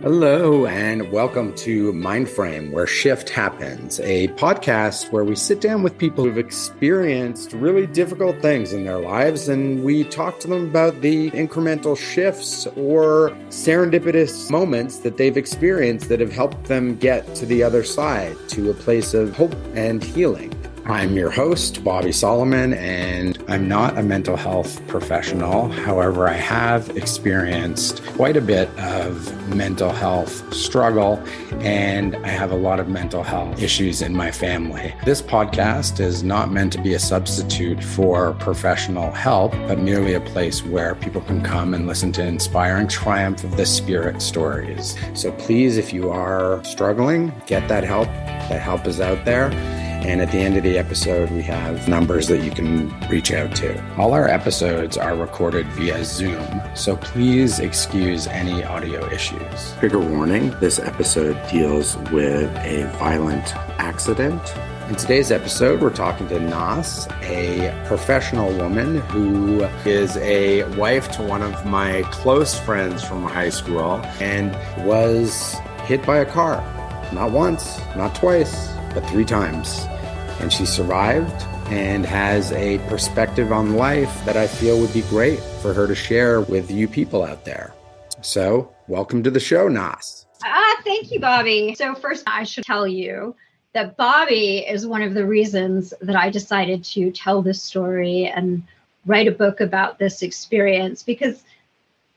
Hello, and welcome to Mindframe, where shift happens, a podcast where we sit down with people who've experienced really difficult things in their lives, and we talk to them about the incremental shifts or serendipitous moments that they've experienced that have helped them get to the other side, to a place of hope and healing. I'm your host, Bobby Solomon, and I'm not a mental health professional. However, I have experienced quite a bit of mental health struggle, and I have a lot of mental health issues in my family. This podcast is not meant to be a substitute for professional help, but merely a place where people can come and listen to inspiring triumph of the spirit stories. So please, if you are struggling, get that help. That help is out there. And at the end of the episode, we have numbers that you can reach out to. All our episodes are recorded via Zoom, so please excuse any audio issues. Trigger warning, this episode deals with a violent accident. In today's episode, we're talking to Nas, a professional woman who is a wife to one of my close friends from high school and was hit by a car. Not once, not twice, but 3 times. And she survived and has a perspective on life that I feel would be great for her to share with you people out there. So welcome to the show, Nas. Thank you, Bobby. So first, I should tell you that Bobby is one of the reasons that I decided to tell this story and write a book about this experience, because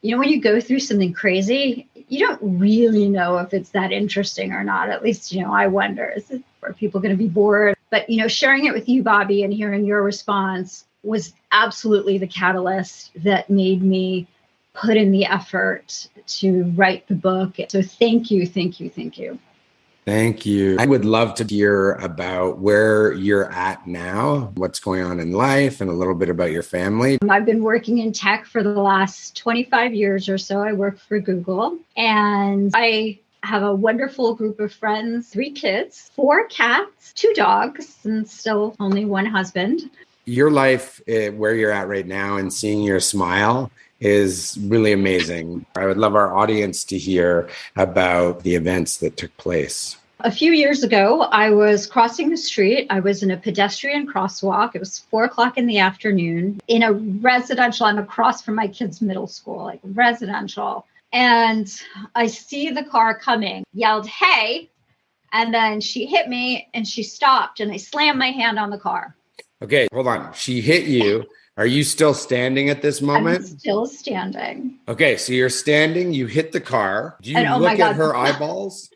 when you go through something crazy, you don't really know if it's that interesting or not. At least, I wonder, are people going to be bored? But, sharing it with you, Bobby, and hearing your response was absolutely the catalyst that made me put in the effort to write the book. So thank you. Thank you. I would love to hear about where you're at now, what's going on in life, and a little bit about your family. I've been working in tech for the last 25 years or so. I work for Google, and I have a wonderful group of friends, 3 kids, 4 cats, 2 dogs, and still only 1 husband. Your life, where you're at right now, and seeing your smile is really amazing. I would love our audience to hear about the events that took place. A few years ago, I was crossing the street. I was in a pedestrian crosswalk. It was 4:00 in the afternoon in a residential. I'm across from my kids' middle school, like residential. And I see the car coming, yelled, "Hey," and then she hit me and she stopped and I slammed my hand on the car. Okay, hold on. She hit you. Are you still standing at this moment? I'm still standing. Okay, so you're standing, you hit the car. Do you look at her eyeballs?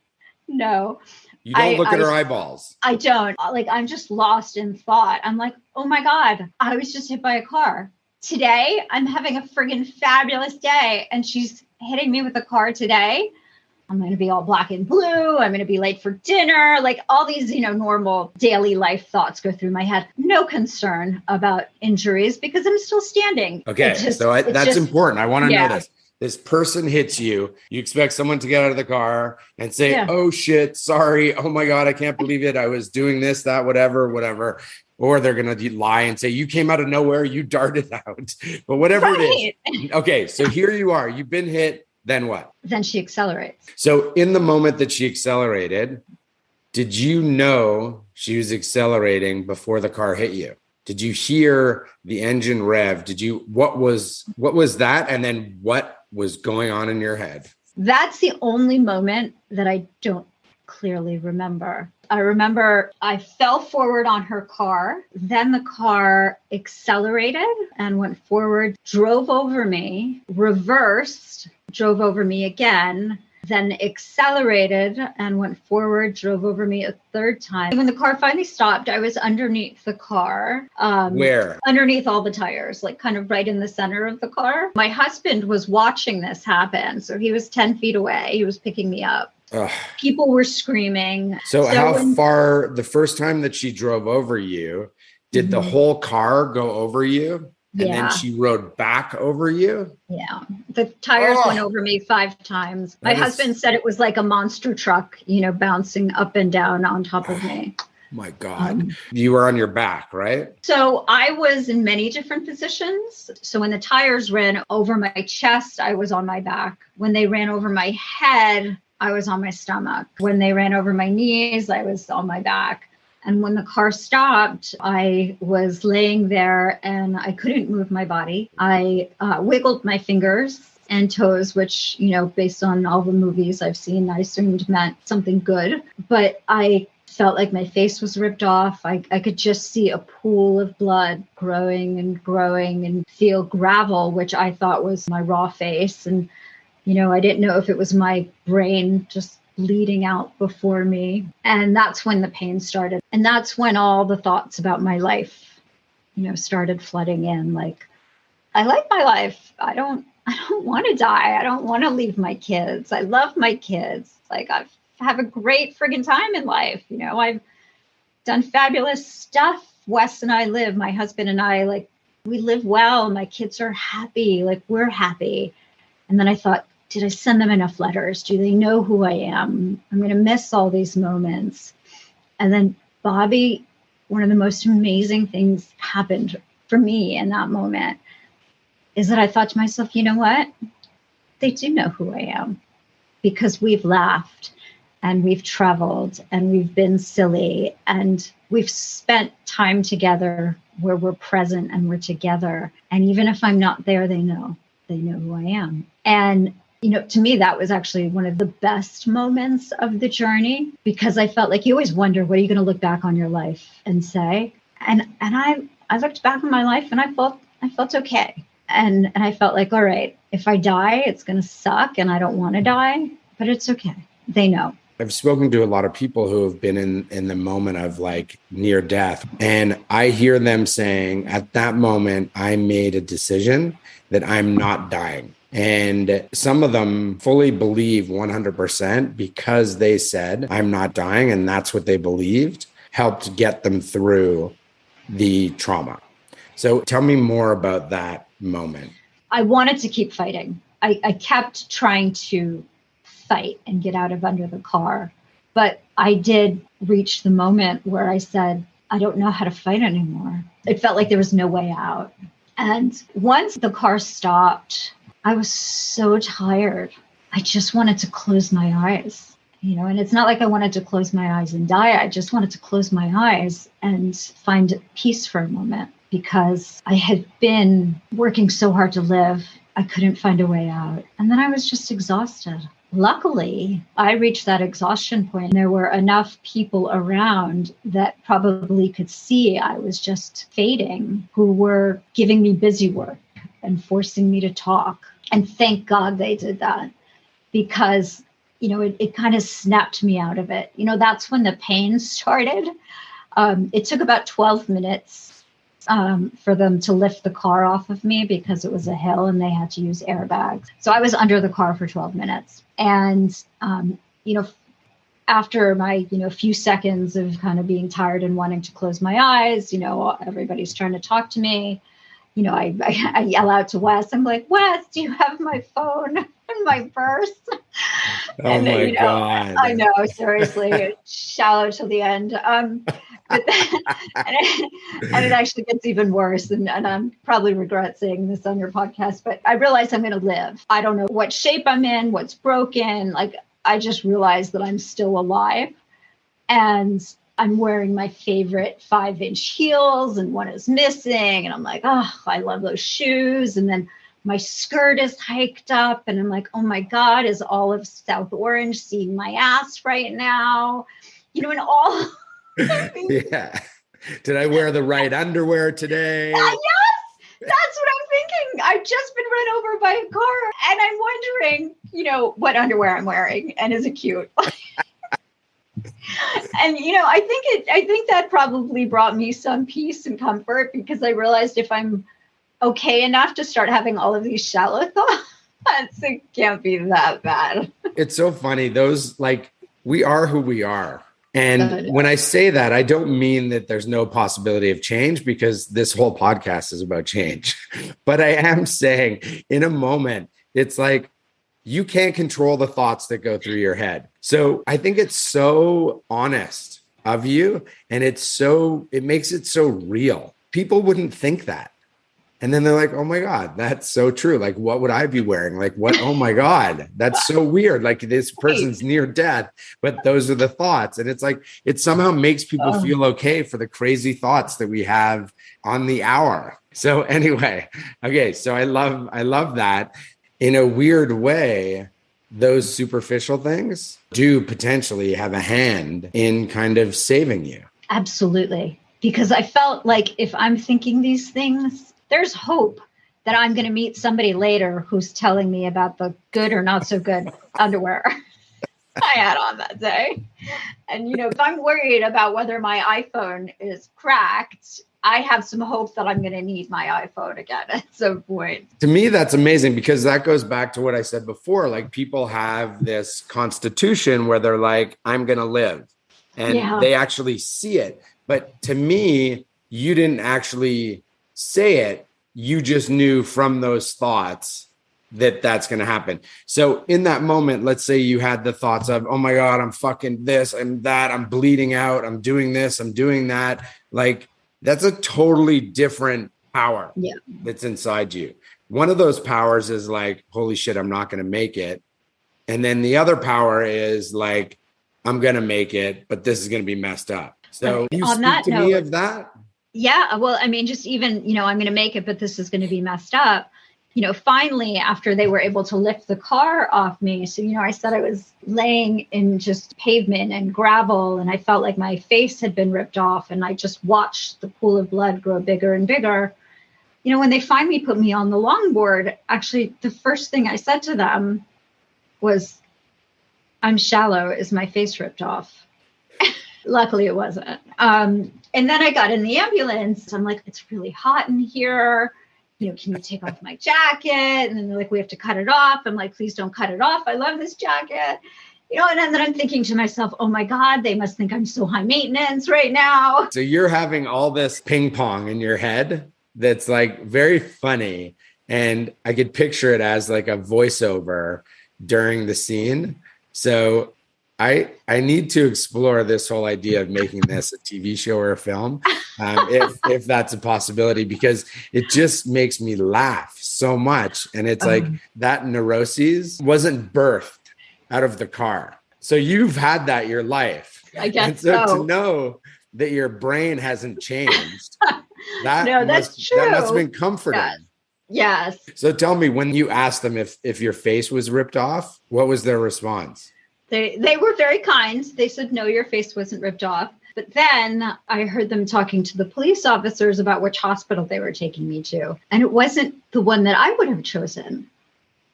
No. You don't look at her eyeballs? I don't. I'm just lost in thought. I'm like, oh my God, I was just hit by a car. Today, I'm having a friggin' fabulous day and she's hitting me with a car today. I'm going to be all black and blue. I'm going to be late for dinner. Like all these, normal daily life thoughts go through my head. No concern about injuries because I'm still standing. Okay. That's important. I want to know this. This person hits you. You expect someone to get out of the car and say, "Oh shit, sorry. Oh my God, I can't believe it. I was doing this, that, whatever. Or they're going to lie and say, "You came out of nowhere. You darted out." But whatever it is. Okay. So here you are. You've been hit. Then what? Then she accelerates. So in the moment that she accelerated, did you know she was accelerating before the car hit you? Did you hear the engine rev? What was that? And then what was going on in your head? That's the only moment that I don't clearly remember. I remember I fell forward on her car. Then the car accelerated and went forward, drove over me, reversed, drove over me again, then accelerated and went forward, drove over me a 3rd time. When the car finally stopped, I was underneath the car. Where? Underneath all the tires, like kind of right in the center of the car. My husband was watching this happen. So he was 10 feet away. He was picking me up. Ugh. People were screaming. So how far, the first time that she drove over you, did the whole car go over you? And then she rode back over you? Yeah. The tires went over me 5 times. My husband said it was like a monster truck, bouncing up and down on top of me. My God. You were on your back, right? So I was in many different positions. So when the tires ran over my chest, I was on my back. When they ran over my head, I was on my stomach. When they ran over my knees, I was on my back. And when the car stopped, I was laying there and I couldn't move my body. I wiggled my fingers and toes, which, based on all the movies I've seen, I assumed meant something good. But I felt like my face was ripped off. I could just see a pool of blood growing and feel gravel, which I thought was my raw face. And, I didn't know if it was my brain just bleeding out before me. And that's when the pain started. And that's when all the thoughts about my life, started flooding in. Like, I like my life. I don't want to die. I don't want to leave my kids. I love my kids. Like, I have a great friggin' time in life. I've done fabulous stuff. Wes and I live, my husband and I, like, we live well. My kids are happy. Like, we're happy. And then I thought, did I send them enough letters? Do they know who I am? I'm going to miss all these moments. And then Bobby, one of the most amazing things happened for me in that moment is that I thought to myself, you know what? They do know who I am because we've laughed and we've traveled and we've been silly and we've spent time together where we're present and we're together. And even if I'm not there, they know who I am. And to me, that was actually one of the best moments of the journey because I felt like you always wonder, what are you going to look back on your life and say? And I looked back on my life and I felt okay. And I felt like, all right, if I die, it's going to suck and I don't want to die, but it's okay. They know. I've spoken to a lot of people who have been in the moment of like near death. And I hear them saying at that moment, I made a decision that I'm not dying. And some of them fully believe 100% because they said, I'm not dying. And that's what they believed, helped get them through the trauma. So tell me more about that moment. I wanted to keep fighting. I kept trying to fight and get out of under the car. But I did reach the moment where I said, I don't know how to fight anymore. It felt like there was no way out. And once the car stopped, I was so tired. I just wanted to close my eyes, and it's not like I wanted to close my eyes and die. I just wanted to close my eyes and find peace for a moment because I had been working so hard to live. I couldn't find a way out. And then I was just exhausted. Luckily, I reached that exhaustion point. There were enough people around that probably could see I was just fading, who were giving me busy work and forcing me to talk. And thank God they did that because, it kind of snapped me out of it. That's when the pain started. It took about 12 minutes for them to lift the car off of me because it was a hill and they had to use airbags. So I was under the car for 12 minutes. And, after my, few seconds of kind of being tired and wanting to close my eyes, everybody's trying to talk to me. I yell out to Wes. I'm like, Wes, do you have my phone in my purse? Oh my God. I know, seriously, shallow till the end. But then, and it actually gets even worse. And I'm probably regret saying this on your podcast, but I realize I'm going to live. I don't know what shape I'm in, what's broken. Like, I just realized that I'm still alive. And I'm wearing my favorite 5-inch heels and one is missing. And I'm like, oh, I love those shoes. And then my skirt is hiked up. And I'm like, oh my God, is all of South Orange seeing my ass right now? And all. Yeah. Did I wear the right underwear today? Yes. That's what I'm thinking. I've just been run over by a car and I'm wondering, what underwear I'm wearing and is it cute? And, I think that probably brought me some peace and comfort because I realized if I'm okay enough to start having all of these shallow thoughts, it can't be that bad. It's so funny. Those, we are who we are. And when I say that, I don't mean that there's no possibility of change because this whole podcast is about change. But I am saying in a moment, it's like you can't control the thoughts that go through your head. So I think it's so honest of you. And it makes it so real. People wouldn't think that. And then they're like, oh my God, that's so true. Like, what would I be wearing? Like, what? Oh my God, that's so weird. Like, this person's near death, but those are the thoughts. And it's like, it somehow makes people feel okay for the crazy thoughts that we have on the hour. So anyway, okay. So I love that. In a weird way, those superficial things do potentially have a hand in kind of saving you. Absolutely. Because I felt like if I'm thinking these things, there's hope that I'm going to meet somebody later who's telling me about the good or not so good underwear I had on that day. And, if I'm worried about whether my iPhone is cracked, I have some hope that I'm going to need my iPhone again at some point. To me, that's amazing because that goes back to what I said before. Like, people have this constitution where they're like, I'm going to live, and they actually see it. But to me, you didn't actually say it. You just knew from those thoughts that that's going to happen. So in that moment, let's say you had the thoughts of, oh my God, I'm fucking this and that. I'm bleeding out. I'm doing this. I'm doing that. Like, that's a totally different power that's inside you. One of those powers is like, holy shit, I'm not going to make it. And then the other power is like, I'm going to make it, but this is going to be messed up. So you speak to me of that? Yeah. Well, I mean, just even, I'm going to make it, but this is going to be messed up. Finally, after they were able to lift the car off me. So, I said I was laying in just pavement and gravel, and I felt like my face had been ripped off, and I just watched the pool of blood grow bigger and bigger. When they finally put me on the longboard, actually, the first thing I said to them was, I'm shallow. Is my face ripped off? Luckily, it wasn't. And then I got in the ambulance. I'm like, it's really hot in here. Can you take off my jacket? And then they're like, we have to cut it off. I'm like, please don't cut it off. I love this jacket. And then I'm thinking to myself, oh my God, they must think I'm so high maintenance right now. So you're having all this ping pong in your head that's like very funny. And I could picture it as like a voiceover during the scene. So I need to explore this whole idea of making this a TV show or a film, if that's a possibility, because it just makes me laugh so much. And it's like that neuroses wasn't birthed out of the car. So you've had that your life. I guess so. To know that your brain hasn't changed, that's true. That must have been comforting. Yes. So tell me, when you asked them if your face was ripped off, what was their response? They were very kind. They said, no, your face wasn't ripped off. But then I heard them talking to the police officers about which hospital they were taking me to. And it wasn't the one that I would have chosen.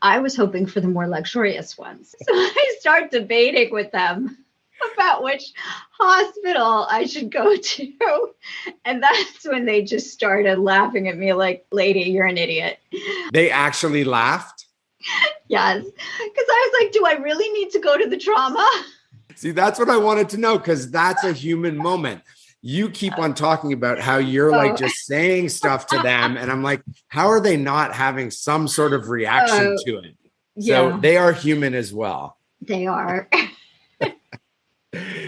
I was hoping for the more luxurious ones. So I start debating with them about which hospital I should go to. And that's when they just started laughing at me like, lady, you're an idiot. They actually laughed? Yes. Because I was like, do I really need to go to the trauma? See, that's what I wanted to know, because that's a human moment. You keep on talking about how you're like just saying stuff to them. And I'm like, how are they not having some sort of reaction to it? Yeah. So they are human as well. They are.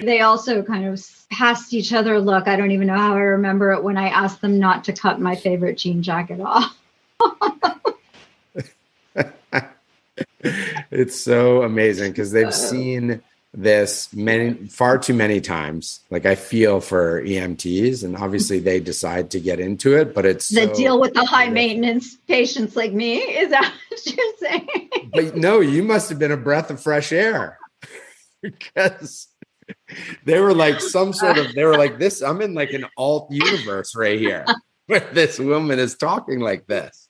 They also kind of passed each other a look. I don't even know how I remember it when I asked them not to cut my favorite jean jacket off. It's so amazing because they've seen this far too many times. Like, I feel for EMTs, and obviously they decide to get into it, but it's the deal with the high maintenance patients like me. Is that what you're saying? But no, you must have been a breath of fresh air, because they were like they were like this. I'm in like an alt universe right here where this woman is talking like this.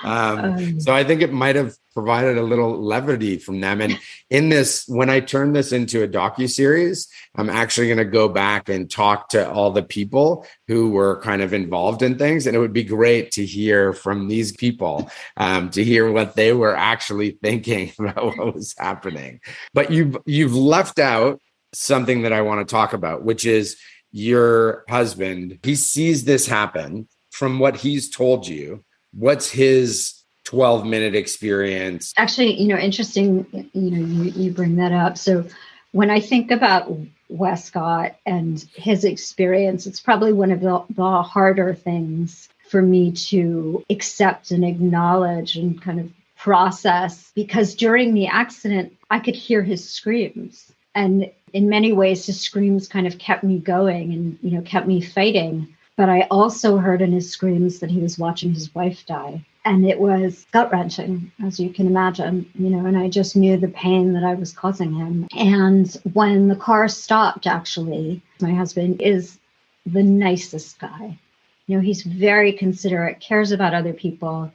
So I think it might have provided a little levity from them. And in this, when I turn this into a docuseries, I'm actually going to go back and talk to all the people who were kind of involved in things. And it would be great to hear from these people, to hear what they were actually thinking about what was happening. But you've left out something that I want to talk about, which is your husband. He sees this happen. From what he's told you, what's his 12-minute experience? Actually, interesting, you bring that up. So when I think about Westcott and his experience, it's probably one of the harder things for me to accept and acknowledge and kind of process, because during the accident, I could hear his screams. And in many ways, his screams kind of kept me going and, kept me fighting. But I also heard in his screams that he was watching his wife die. And it was gut-wrenching, as you can imagine, and I just knew the pain that I was causing him. And when the car stopped, actually, my husband is the nicest guy. He's very considerate, cares about other people.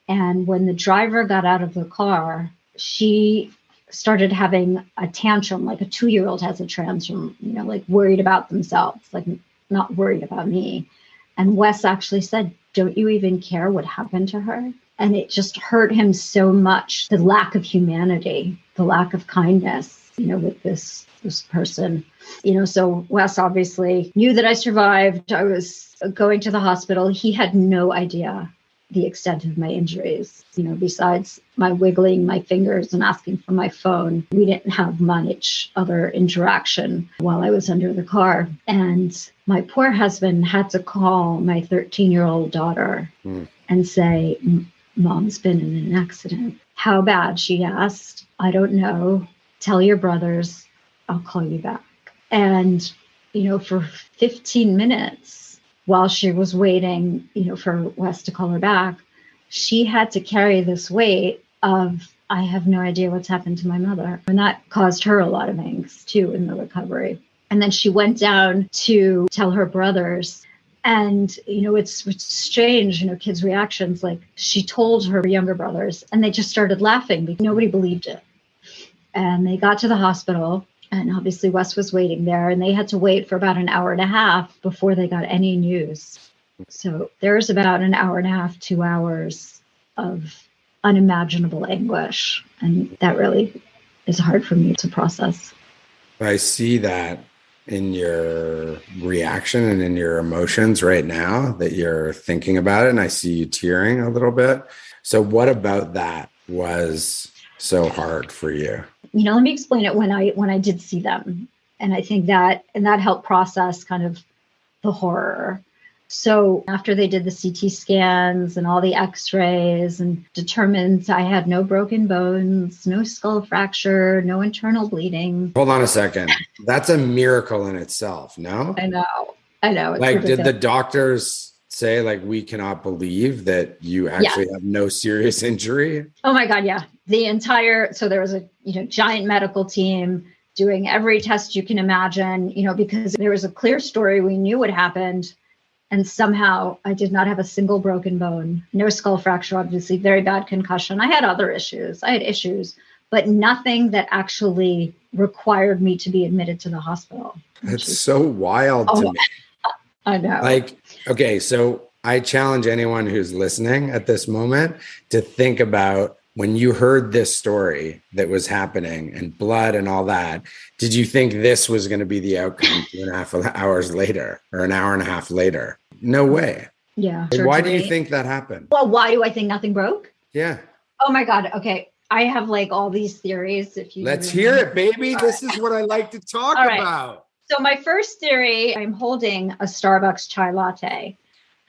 And when the driver got out of the car, she started having a tantrum, like a 2-year-old has a tantrum, like worried about themselves, like not worried about me. And Wes actually said, "Don't you even care what happened to her?" And it just hurt him so much, the lack of humanity, the lack of kindness, with this person. So Wes obviously knew that I survived. I was going to the hospital. He had no idea the extent of my injuries. Besides my wiggling my fingers and asking for my phone, we didn't have much other interaction while I was under the car. And my poor husband had to call my 13-year-old daughter and say, "Mom's been in an accident." "How bad?" she asked. "I don't know. Tell your brothers. I'll call you back." And, for 15 minutes while she was waiting, for Wes to call her back, she had to carry this weight of, I have no idea what's happened to my mother. And that caused her a lot of angst too in the recovery. And then she went down to tell her brothers. And, it's strange, kids' reactions. Like, she told her younger brothers and they just started laughing because nobody believed it. And they got to the hospital. And obviously Wes was waiting there, and they had to wait for about an hour and a half before they got any news. So there's about an hour and a half, 2 hours of unimaginable anguish. And that really is hard for me to process. I see that in your reaction and in your emotions right now that you're thinking about it. And I see you tearing a little bit. So what about that was so hard for you? Let me explain it when I did see them. And I think that helped process kind of the horror. So after they did the CT scans and all the x-rays and determined I had no broken bones, no skull fracture, no internal bleeding. Hold on a second. That's a miracle in itself, no? I know. It's like, ridiculous. Did the doctors say, like, we cannot believe that you actually have no serious injury? Oh my God, yeah. So there was a giant medical team doing every test you can imagine, because there was a clear story. We knew what happened. And somehow I did not have a single broken bone, no skull fracture, obviously very bad concussion. I had other issues. But nothing that actually required me to be admitted to the hospital. That's so wild to me. I know. Like, okay, so I challenge anyone who's listening at this moment to think about when you heard this story that was happening and blood and all that, did you think this was going to be the outcome 2.5 hours later or an hour and a half later? No way. Yeah. Why do you think that happened? Well, why do I think nothing broke? Yeah. Oh my God. Okay. I have like all these theories. Let's hear it, baby. This is what I like to talk about. So my first theory, I'm holding a Starbucks chai latte,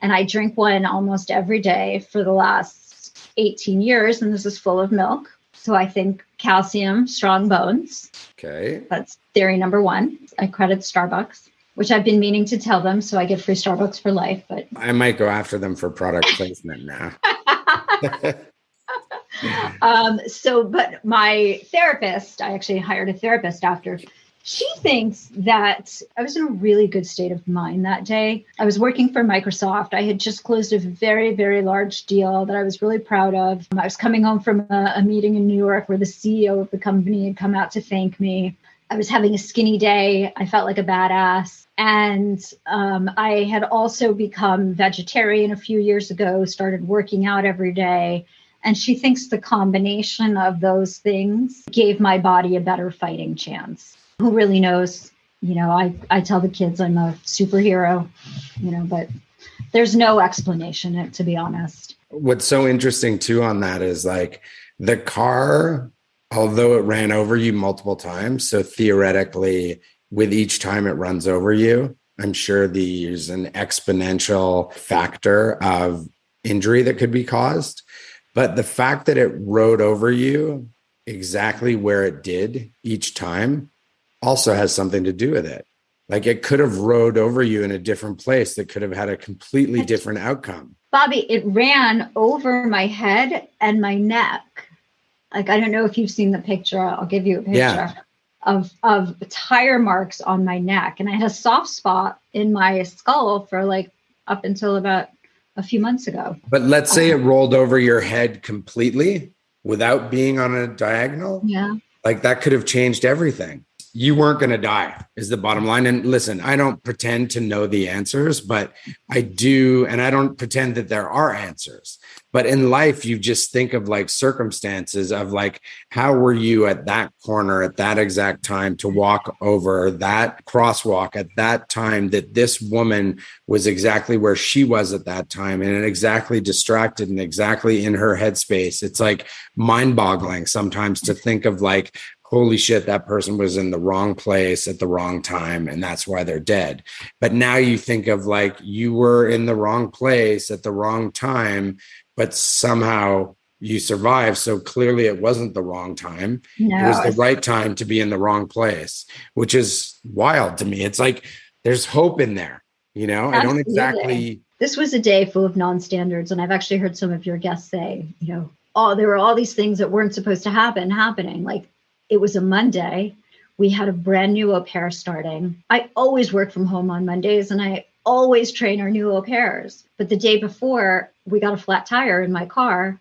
and I drink one almost every day for the last 18 years, and this is full of milk. So I think calcium, strong bones. Okay. That's theory number one. I credit Starbucks, which I've been meaning to tell them, so I get free Starbucks for life. But I might go after them for product placement now. But my therapist, I actually hired a therapist after. She thinks that I was in a really good state of mind that day. I was working for Microsoft. I had just closed a very, very large deal that I was really proud of. I was coming home from a meeting in New York where the CEO of the company had come out to thank me. I was having a skinny day. I felt like a badass. And I had also become vegetarian a few years ago, started working out every day. And she thinks the combination of those things gave my body a better fighting chance. Who really knows? I tell the kids I'm a superhero, but there's no explanation, to be honest. What's so interesting too on that is like the car although it ran over you multiple times, so theoretically, with each time it runs over you, I'm sure there's an exponential factor of injury that could be caused. But the fact that it rode over you exactly where it did each time also has something to do with it. Like it could have rode over you in a different place that could have had a completely different outcome. Bobby, it ran over my head and my neck. Like, I don't know if you've seen the picture. I'll give you a picture of tire marks on my neck. And I had a soft spot in my skull for like up until about a few months ago. But let's say it rolled over your head completely without being on a diagonal. Yeah. Like that could have changed everything. You weren't going to die is the bottom line. And listen, I don't pretend to know the answers, but I do. And I don't pretend that there are answers. But in life, you just think of like circumstances of like, how were you at that corner at that exact time to walk over that crosswalk at that time that this woman was exactly where she was at that time and exactly distracted and exactly in her headspace. It's like mind boggling sometimes to think of like, holy shit, that person was in the wrong place at the wrong time, and that's why they're dead. But now you think of like you were in the wrong place at the wrong time, but somehow you survived. So clearly it wasn't the wrong time. No. It was the right time to be in the wrong place, which is wild to me. It's like there's hope in there, you know? Absolutely. I don't exactly... This was a day full of non-standards, and I've actually heard some of your guests say, you know, oh, there were all these things that weren't supposed to happening. Like, it was a Monday. We had a brand new au pair starting. I always work from home on Mondays and I always train our new au pairs. But the day before, we got a flat tire in my car.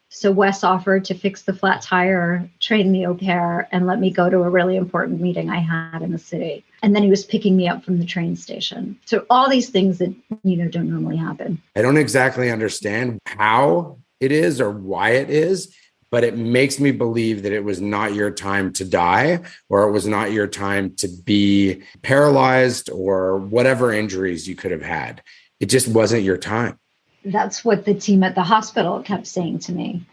So Wes offered to fix the flat tire, train the au pair, and let me go to a really important meeting I had in the city. And then he was picking me up from the train station. So all these things that, you know, don't normally happen. I don't exactly understand how it is or why it is, but it makes me believe that it was not your time to die, or it was not your time to be paralyzed or whatever injuries you could have had. It just wasn't your time. That's what the team at the hospital kept saying to me.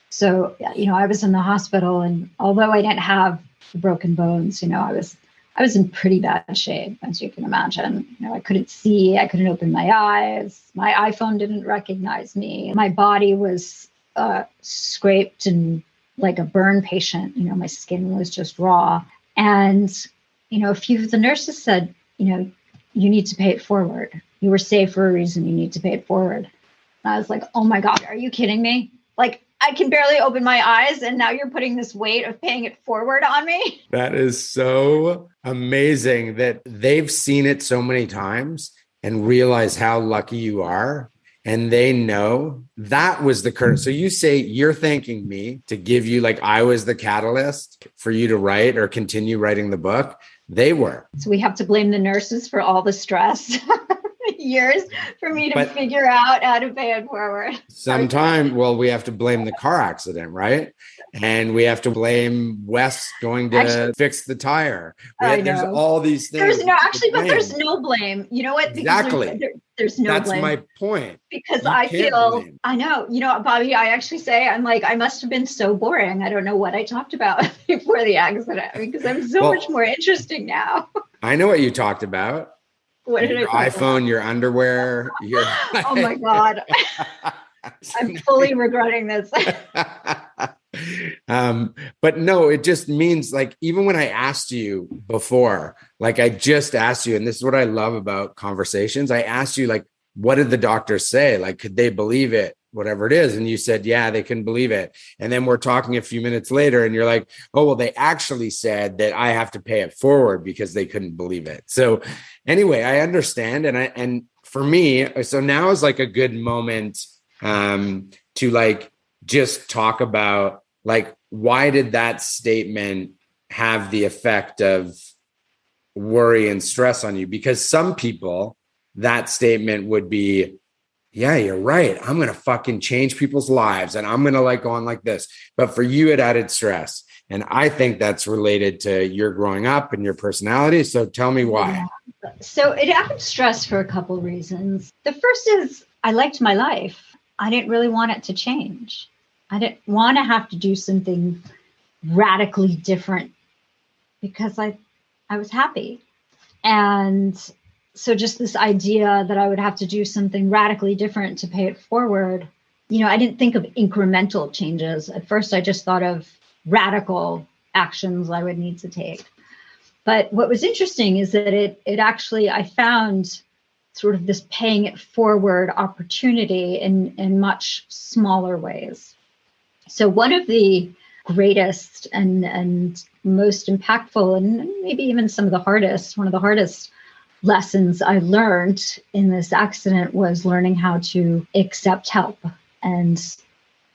So, you know, I was in the hospital, and although I didn't have broken bones, you know, I was in pretty bad shape, as you can imagine. You know, I couldn't see, I couldn't open my eyes. My iPhone didn't recognize me. My body was scraped and like a burn patient. You know, my skin was just raw. And, you know, a few of the nurses said, you know, you need to pay it forward. You were saved for a reason. You need to pay it forward. And I was like, oh my God, are you kidding me? Like, I can barely open my eyes, and now you're putting this weight of paying it forward on me. That is so amazing that they've seen it so many times and realize how lucky you are. And they know that was the current. So you say you're thanking me to give you, like, I was the catalyst for you to write or continue writing the book. They were. So we have to blame the nurses for all the stress. Years for me to figure out how to pay it forward. Sometime, well, we have to blame the car accident, right? And we have to blame Wes going to fix the tire. There's all these things. There's no blame. You know what? Exactly. There's no blame. That's my point. Because I feel, I know, you know, Bobby, I actually say, I'm like, I must have been so boring. I don't know what I talked about before the accident, because I'm so much more interesting now. I know what you talked about. What did your iPhone, your underwear, your oh my God. I'm fully regretting this. But no, it just means, like, even when I asked you before, like I just asked you, and this is what I love about conversations. I asked you, like, what did the doctors say? Like, could they believe it? Whatever it is. And you said, yeah, they can believe it. And then we're talking a few minutes later and you're like, oh, well, they actually said that I have to pay it forward because they couldn't believe it. So anyway, I understand. And for me, so now is like a good moment to like just talk about, like, why did that statement have the effect of worry and stress on you? Because some people, that statement would be, yeah, you're right. I'm going to fucking change people's lives and I'm going to like go on like this. But for you, it added stress. And I think that's related to your growing up and your personality. So tell me why. Yeah. So it added stress for a couple of reasons. The first is I liked my life. I didn't really want it to change. I didn't want to have to do something radically different because I was happy. And so just this idea that I would have to do something radically different to pay it forward, I didn't think of incremental changes. At first, I just thought of radical actions I would need to take. But what was interesting is that it actually, I found sort of this paying it forward opportunity in much smaller ways. So one of the greatest and most impactful, and maybe even one of the hardest lessons I learned in this accident was learning how to accept help and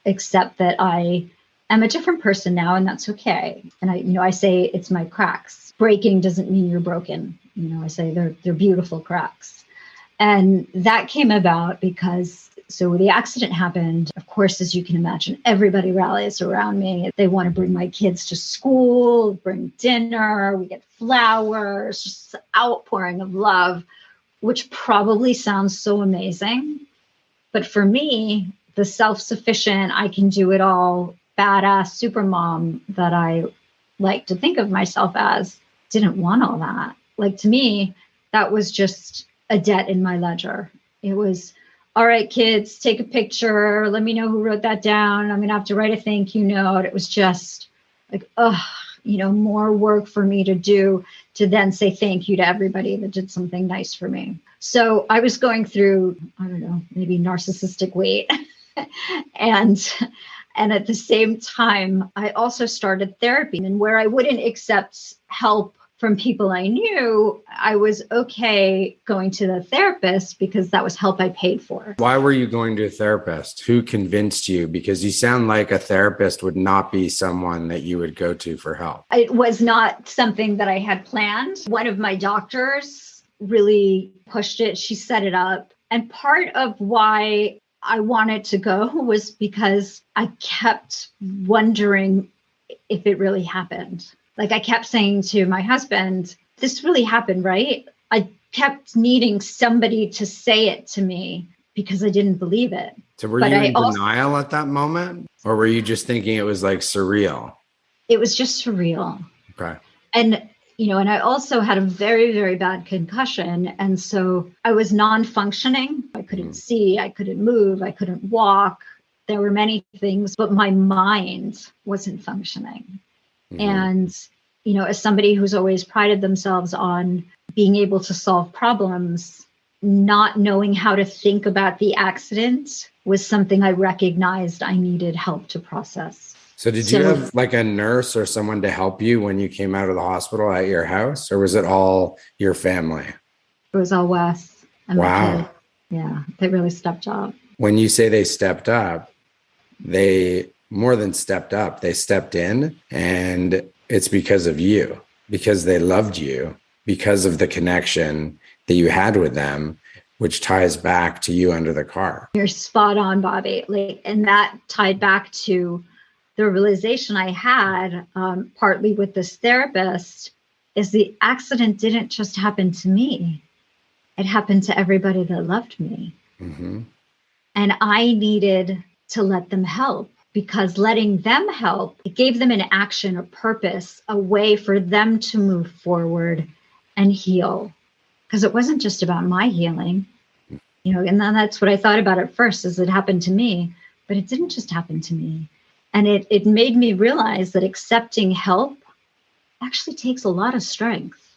accept that I am a different person now, and that's okay. And I say it's my cracks. Breaking doesn't mean you're broken. I say they're beautiful cracks. And that came about because, so the accident happened, of course, as you can imagine, everybody rallies around me. They want to bring my kids to school, bring dinner, we get flowers, just an outpouring of love, which probably sounds so amazing. But for me, the self-sufficient, I can do it all, badass supermom that I like to think of myself as, didn't want all that. Like, to me, that was just a debt in my ledger. It was, all right, kids, take a picture. Let me know who wrote that down. I'm going to have to write a thank you note. It was just like, more work for me to do to then say thank you to everybody that did something nice for me. So I was going through, I don't know, maybe narcissistic weight. and at the same time, I also started therapy, and where I wouldn't accept help from people I knew, I was okay going to the therapist because that was help I paid for. Why were you going to a therapist? Who convinced you? Because you sound like a therapist would not be someone that you would go to for help. It was not something that I had planned. One of my doctors really pushed it. She set it up. And part of why I wanted to go was because I kept wondering if it really happened. Like, I kept saying to my husband, this really happened, right? I kept needing somebody to say it to me because I didn't believe it. So were you in denial at that moment? Or were you just thinking it was like surreal? It was just surreal. Okay. And, and I also had a very, very bad concussion. And so I was non-functioning. I couldn't see, I couldn't move, I couldn't walk. There were many things, but my mind wasn't functioning. And, as somebody who's always prided themselves on being able to solve problems, not knowing how to think about the accident was something I recognized I needed help to process. So did you have like a nurse or someone to help you when you came out of the hospital at your house, or was it all your family? It was all Wes. Wow. Yeah, they really stepped up. When you say they stepped up, they more than stepped up, they stepped in, and it's because of you, because they loved you, because of the connection that you had with them, which ties back to you under the car. You're spot on, Bobby. And that tied back to the realization I had, partly with this therapist, is the accident didn't just happen to me. It happened to everybody that loved me. Mm-hmm. And I needed to let them help. Because letting them help, it gave them an action, a purpose, a way for them to move forward and heal. Because it wasn't just about my healing, and then that's what I thought about at first, is it happened to me, but it didn't just happen to me. And it made me realize that accepting help actually takes a lot of strength.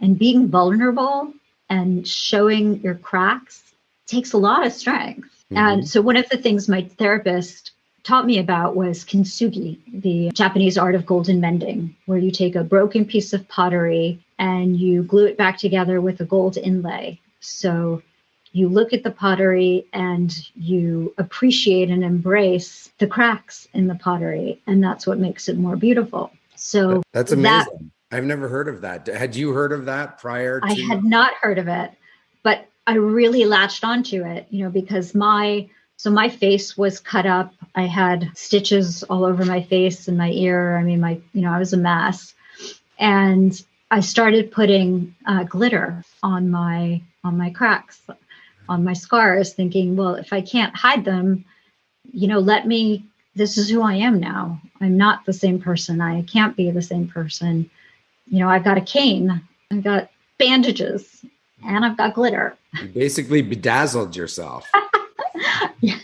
And being vulnerable and showing your cracks takes a lot of strength. Mm-hmm. And so one of the things my therapist taught me about was kintsugi, the Japanese art of golden mending, where you take a broken piece of pottery and you glue it back together with a gold inlay. So you look at the pottery and you appreciate and embrace the cracks in the pottery, and that's what makes it more beautiful. So that's amazing. I've never heard of that. Had you heard of that prior to? I had not heard of it, but I really latched onto it, because my face was cut up. I had stitches all over my face and my ear. I mean, I was a mess. And I started putting glitter on my cracks, on my scars, thinking, well, if I can't hide them, let me this is who I am now. I'm not the same person. I can't be the same person. I've got a cane, I've got bandages, and I've got glitter. You basically bedazzled yourself. Yes.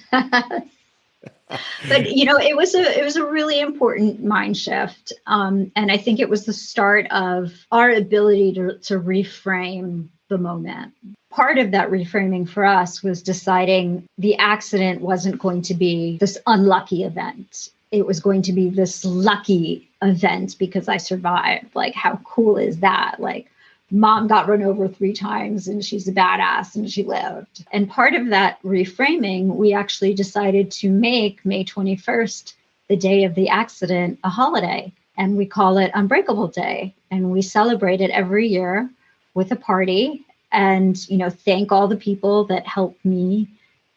But it was a really important mind shift, and I think it was the start of our ability to reframe the moment. Part of that reframing for us was deciding the accident wasn't going to be this unlucky event. It was going to be this lucky event because I survived. Like, how cool is that? Like, Mom got run over 3 times and she's a badass and she lived. And part of that reframing, we actually decided to make May 21st, the day of the accident, a holiday. And we call it Unbreakable Day. And we celebrate it every year with a party and, thank all the people that helped me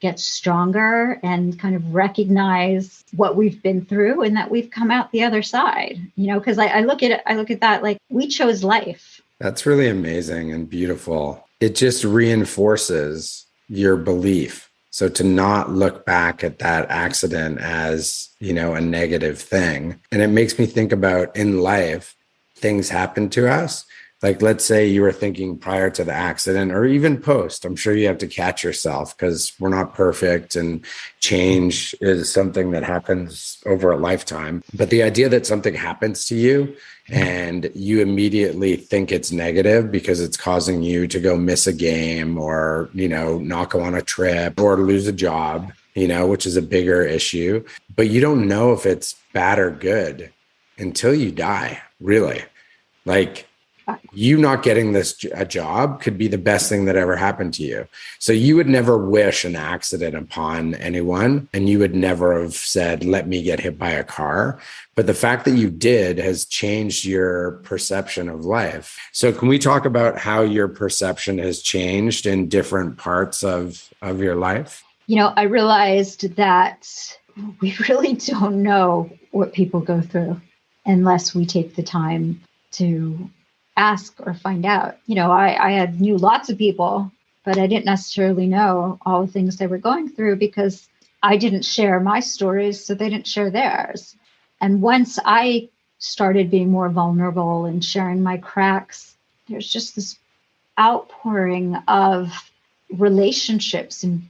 get stronger and kind of recognize what we've been through and that we've come out the other side, because I look at that like we chose life. That's really amazing and beautiful. It just reinforces your belief. So to not look back at that accident as, a negative thing. And it makes me think about in life, things happen to us. Like, let's say you were thinking prior to the accident or even post. I'm sure you have to catch yourself because we're not perfect and change is something that happens over a lifetime. But the idea that something happens to you and you immediately think it's negative because it's causing you to go miss a game or, not go on a trip or lose a job, which is a bigger issue. But you don't know if it's bad or good until you die, really. Like, you not getting a job could be the best thing that ever happened to you. So you would never wish an accident upon anyone, and you would never have said, let me get hit by a car. But the fact that you did has changed your perception of life. So can we talk about how your perception has changed in different parts of your life? I realized that we really don't know what people go through unless we take the time to ask or find out. I knew lots of people, but I didn't necessarily know all the things they were going through because I didn't share my stories, so they didn't share theirs. And once I started being more vulnerable and sharing my cracks, there's just this outpouring of relationships and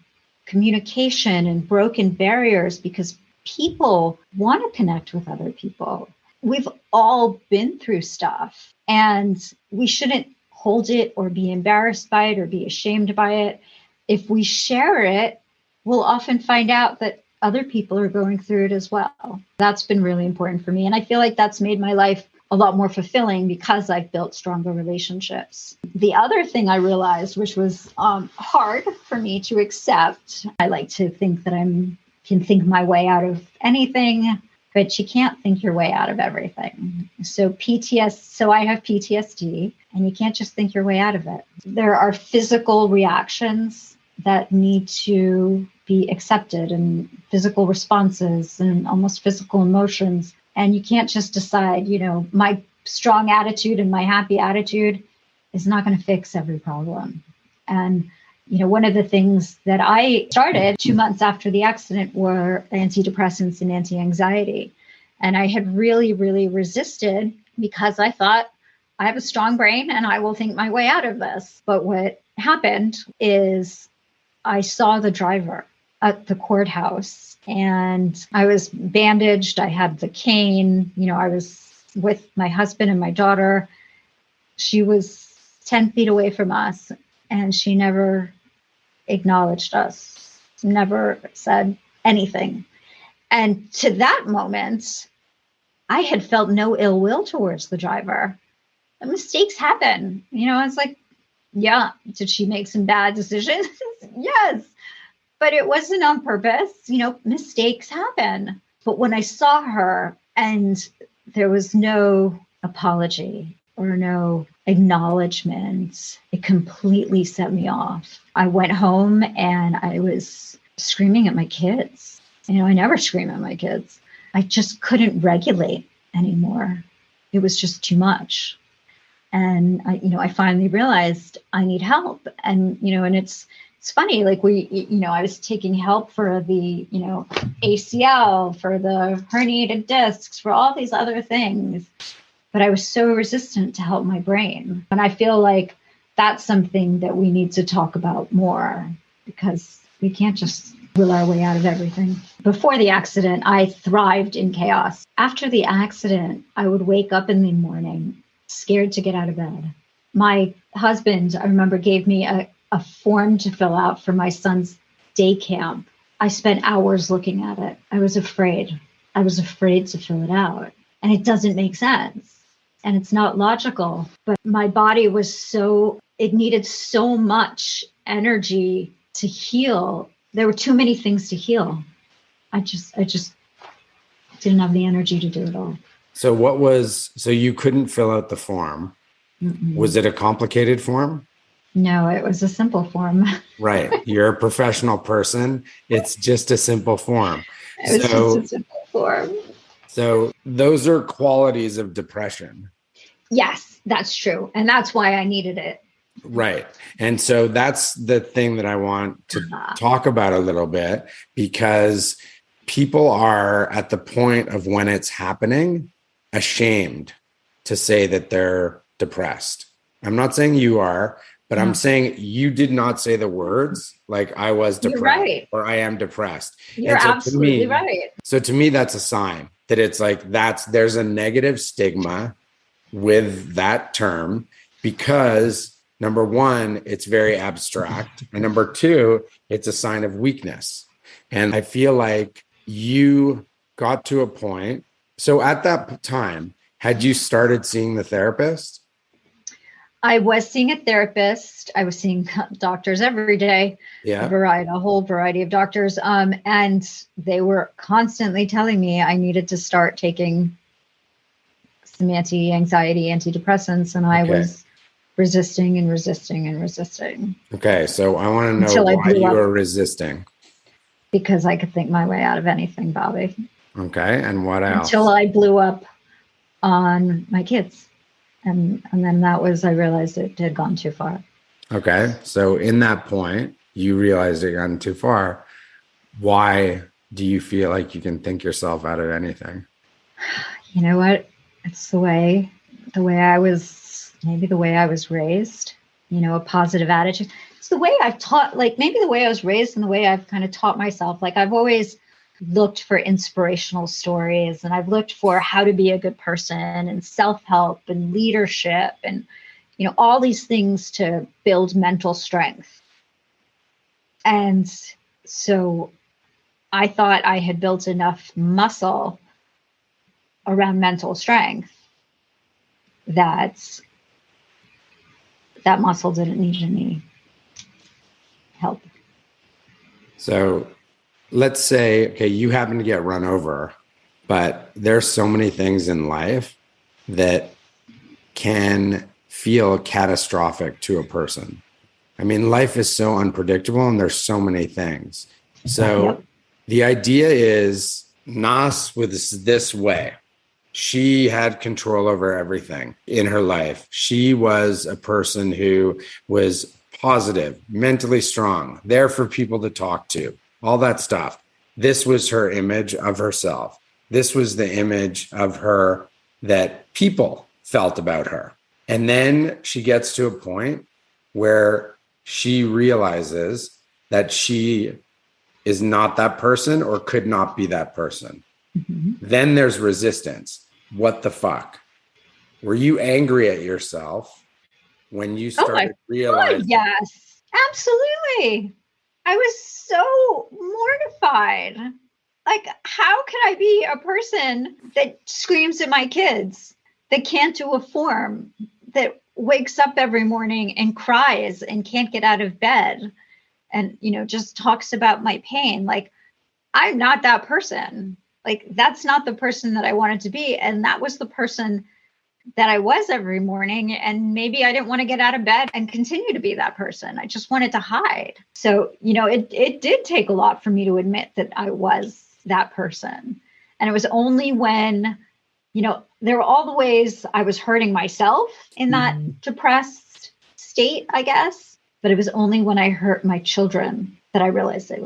communication and broken barriers because people want to connect with other people. We've all been through stuff and we shouldn't hold it or be embarrassed by it or be ashamed by it. If we share it, we'll often find out that other people are going through it as well. That's been really important for me. And I feel like that's made my life a lot more fulfilling because I've built stronger relationships. The other thing I realized, which was hard for me to accept, I like to think that I can think my way out of anything, but you can't think your way out of everything. So I have PTSD, and you can't just think your way out of it. There are physical reactions that need to be accepted and physical responses and almost physical emotions. And you can't just decide, my strong attitude and my happy attitude is not going to fix every problem. And, one of the things that I started 2 months after the accident were antidepressants and anti-anxiety. And I had really, really resisted because I thought I have a strong brain and I will think my way out of this. But what happened is I saw the driver at the courthouse and I was bandaged. I had the cane. I was with my husband and my daughter. She was 10 feet away from us and she never acknowledged us, never said anything. And to that moment, I had felt no ill will towards the driver. The mistakes happen. I was like, yeah, did she make some bad decisions? Yes. But it wasn't on purpose. Mistakes happen. But when I saw her and there was no apology or no acknowledgement, it completely set me off. I went home and I was screaming at my kids. I never scream at my kids. I just couldn't regulate anymore. It was just too much. And I finally realized I need help. And, and it's it's funny, like I was taking help for the, ACL, for the herniated discs, for all these other things. But I was so resistant to help my brain. And I feel like that's something that we need to talk about more, because we can't just will our way out of everything. Before the accident, I thrived in chaos. After the accident, I would wake up in the morning scared to get out of bed. My husband, I remember, gave me a form to fill out for my son's day camp. I spent hours looking at it. I was afraid. I was afraid to fill it out. And it doesn't make sense. And it's not logical. But my body was it needed so much energy to heal. There were too many things to heal. I just didn't have the energy to do it all. So you couldn't fill out the form. Mm-mm. Was it a complicated form? No, it was a simple form. Right. You're a professional person. It's just a simple form. It was just a simple form. So those are qualities of depression. Yes, that's true. And that's why I needed it. Right. And so that's the thing that I want to talk about a little bit, because people are at the point of when it's happening, ashamed to say that they're depressed. I'm not saying you are, but I'm saying you did not say the words like I was depressed. You're right. Or I am depressed. You're absolutely right. So to me, that's a sign that it's like there's a negative stigma with that term, because number one, it's very abstract. And number two, it's a sign of weakness. And I feel like you got to a point. So at that time, had you started seeing the therapist? I was seeing a therapist. I was seeing doctors every day. Yeah. A whole variety of doctors. And they were constantly telling me I needed to start taking some anti-anxiety, antidepressants. And I was resisting and resisting and resisting. Okay. So I want to know why you were resisting. Because I could think my way out of anything, Bobby. Okay. And what else? Until I blew up on my kids. And then I realized it had gone too far. Okay. So in that point, you realized it had gone too far. Why do you feel like you can think yourself out of anything? You know what? It's the way I was raised, a positive attitude. It's the way I've taught, like maybe the way I was raised and the way I've kind of taught myself. Like I've always looked for inspirational stories, and I've looked for how to be a good person and self-help and leadership and, all these things to build mental strength. And so I thought I had built enough muscle around mental strength that muscle didn't need any help. So let's say, okay, you happen to get run over, but there's so many things in life that can feel catastrophic to a person. I mean, life is so unpredictable and there's so many things. So the idea is Nas was this way. She had control over everything in her life. She was a person who was positive, mentally strong, there for people to talk to, all that stuff. This was her image of herself. This was the image of her that people felt about her. And then she gets to a point where she realizes that she is not that person or could not be that person. Mm-hmm. Then there's resistance. What the fuck? Were you angry at yourself when you started realizing? God, yes, absolutely. I was so mortified. Like, how could I be a person that screams at my kids, that can't do a form, that wakes up every morning and cries and can't get out of bed and, just talks about my pain? Like, I'm not that person. Like, that's not the person that I wanted to be. And that was the person that I was every morning. And maybe I didn't want to get out of bed and continue to be that person. I just wanted to hide. So, it did take a lot for me to admit that I was that person. And it was only when, there were all the ways I was hurting myself in that depressed state, I guess. But it was only when I hurt my children that I realized it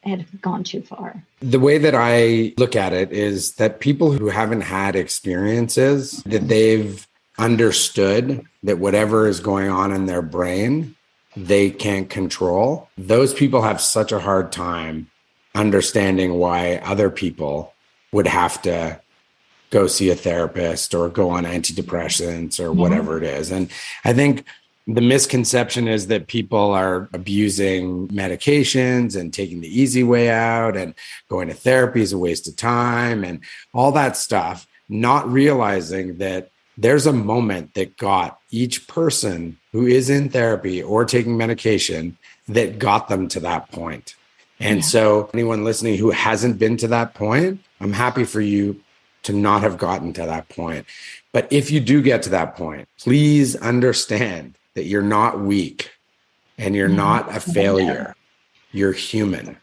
had gone too far. The way that I look at it is that people who haven't had experiences that they've understood that whatever is going on in their brain, they can't control. Those people have such a hard time understanding why other people would have to go see a therapist or go on antidepressants or whatever it is. And I think the misconception is that people are abusing medications and taking the easy way out, and going to therapy is a waste of time and all that stuff, not realizing that there's a moment that got each person who is in therapy or taking medication that got them to that point. And so anyone listening who hasn't been to that point, I'm happy for you to not have gotten to that point. But if you do get to that point, please understand that you're not weak and you're not a failure. You're human,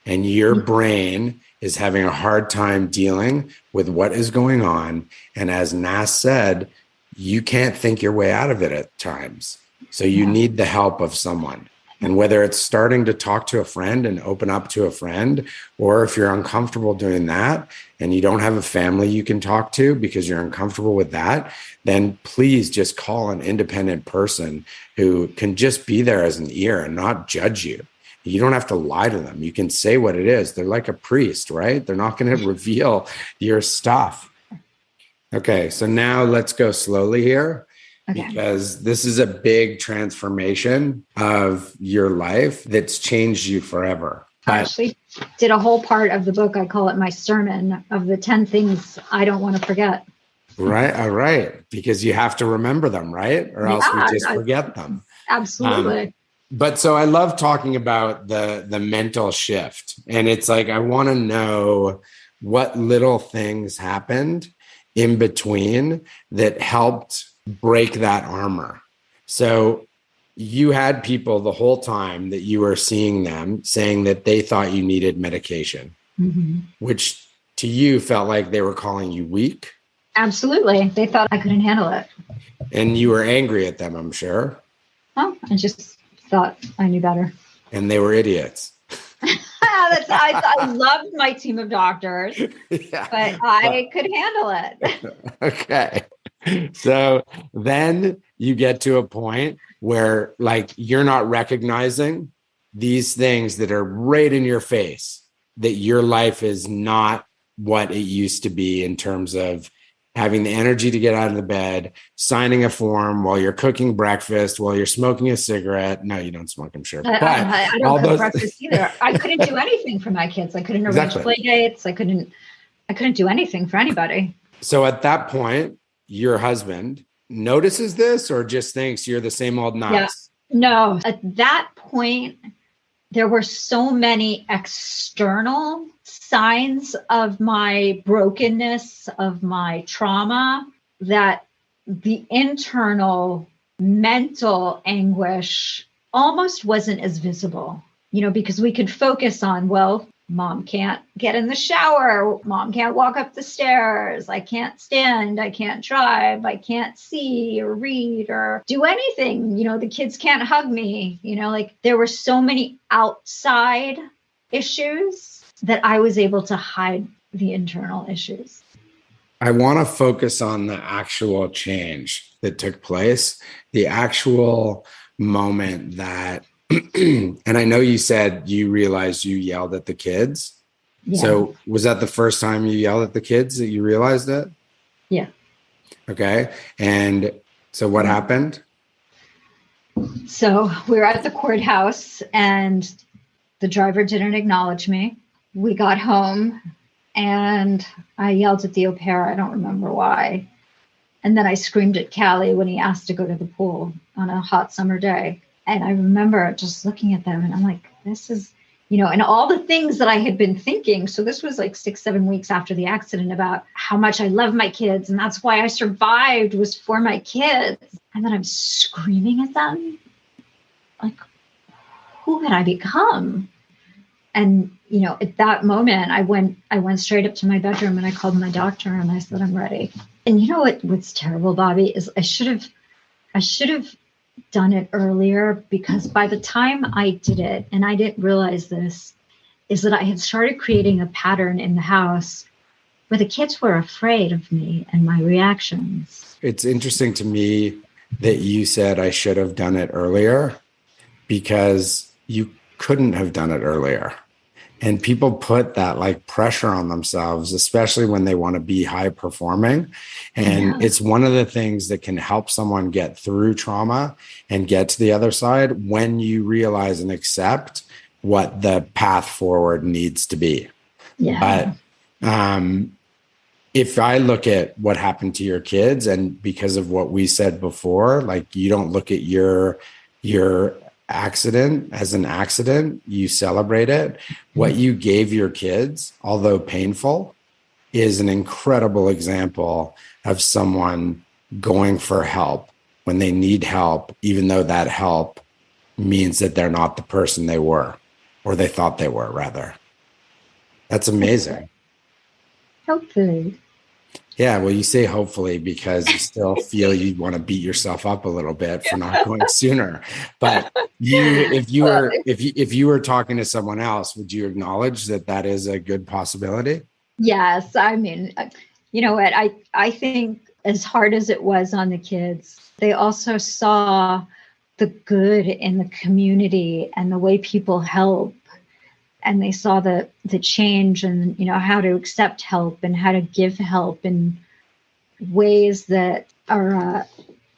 and your brain is having a hard time dealing with what is going on. And as Nas said, you can't think your way out of it at times. So you need the help of someone. And whether it's starting to talk to a friend and open up to a friend, or if you're uncomfortable doing that and you don't have a family you can talk to because you're uncomfortable with that, then please just call an independent person who can just be there as an ear and not judge you. You don't have to lie to them. You can say what it is. They're like a priest, right? They're not going to reveal your stuff. Okay, so now let's go slowly here. Okay. Because this is a big transformation of your life that's changed you forever. I actually did a whole part of the book. I call it my sermon of the 10 things I don't want to forget. Right. All right. Because you have to remember them, right? Or else we just forget them. Absolutely. But so I love talking about the mental shift. And it's like, I want to know what little things happened in between that helped break that armor. So you had people the whole time that you were seeing them saying that they thought you needed medication, which to you felt like they were calling you weak. Absolutely. They thought I couldn't handle it. And you were angry at them, I'm sure. Oh, I just thought I knew better. And they were idiots. I loved my team of doctors, but I could handle it. Okay. So then you get to a point where like you're not recognizing these things that are right in your face, that your life is not what it used to be in terms of having the energy to get out of the bed, signing a form while you're cooking breakfast, while you're smoking a cigarette. No, you don't smoke, I'm sure. But I don't cook breakfast either. I couldn't do anything for my kids. I couldn't arrange play dates. I couldn't do anything for anybody. So at that point, your husband notices this or just thinks you're the same old Nas? Yeah. No, at that point, there were so many external signs of my brokenness, of my trauma, that the internal mental anguish almost wasn't as visible, because we could focus on, well, Mom can't get in the shower. Mom can't walk up the stairs. I can't stand. I can't drive. I can't see or read or do anything. The kids can't hug me. There were so many outside issues that I was able to hide the internal issues. I want to focus on the actual change that took place, the actual moment that and I know you said you realized you yelled at the kids. Yeah. So was that the first time you yelled at the kids that you realized it? Yeah. Okay. And so what happened? So we were at the courthouse and the driver didn't acknowledge me. We got home and I yelled at the au pair. I don't remember why. And then I screamed at Callie when he asked to go to the pool on a hot summer day. And I remember just looking at them and I'm like, this is, and all the things that I had been thinking. So this was like 6-7 weeks after the accident about how much I love my kids. And that's why I survived, was for my kids. And then I'm screaming at them. Like, who had I become? And, at that moment, I went straight up to my bedroom and I called my doctor and I said, I'm ready. And what's terrible, Bobby, is I should have done it earlier, because by the time I did it, and I didn't realize this, is that I had started creating a pattern in the house where the kids were afraid of me and my reactions. It's interesting to me that you said I should have done it earlier, because you couldn't have done it earlier. And people put that like pressure on themselves, especially when they want to be high performing. And it's one of the things that can help someone get through trauma and get to the other side, when you realize and accept what the path forward needs to be. Yeah. But if I look at what happened to your kids, and because of what we said before, like, you don't look at your accident as an accident, you celebrate it. What you gave your kids, although painful, is an incredible example of someone going for help when they need help, even though that help means that they're not the person they were, or they thought they were, rather. That's amazing. Hopefully. Yeah, well, you say hopefully because you still feel you want to beat yourself up a little bit for not going sooner. But if you were talking to someone else, would you acknowledge that that is a good possibility? Yes. I mean, you know what? I think as hard as it was on the kids, they also saw the good in the community and the way people help. And they saw the change, and, you know, how to accept help and how to give help in ways that are